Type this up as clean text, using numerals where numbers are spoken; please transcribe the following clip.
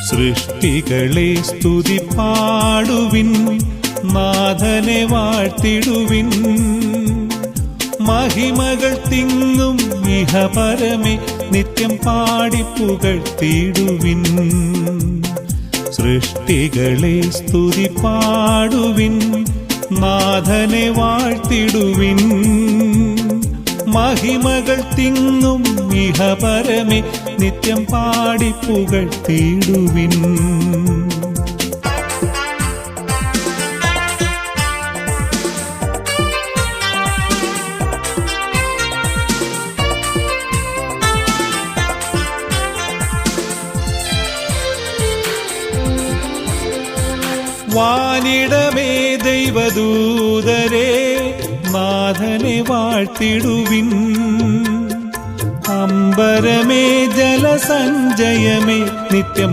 സൃഷ്ടികളെ സ്തുതി പാടുവിൻ, നാഥനെ വാഴ്ത്തിടുവിൻ. മഹിമകൾ തിങ്ങും ഇഹപരമേ നിത്യം പാടിപ്പുകഴ്ത്തിടുവിൻ. സൃഷ്ടികളെ സ്തുതി പാടുവിൻ, നാഥനെ വാഴ്ത്തിടുവിൻ. മഹിമകൾ തിങ്ങും ഇഹപരമേ നിത്യം പാടിപ്പുകഴ്ത്തിടുവിൻ. വാനിടമേ ദൈവദൂതരേ, നാഥനെ വാഴ്ത്തിടുവിൻ. അമ്പരമേ ജലസഞ്ചയമേ നിത്യം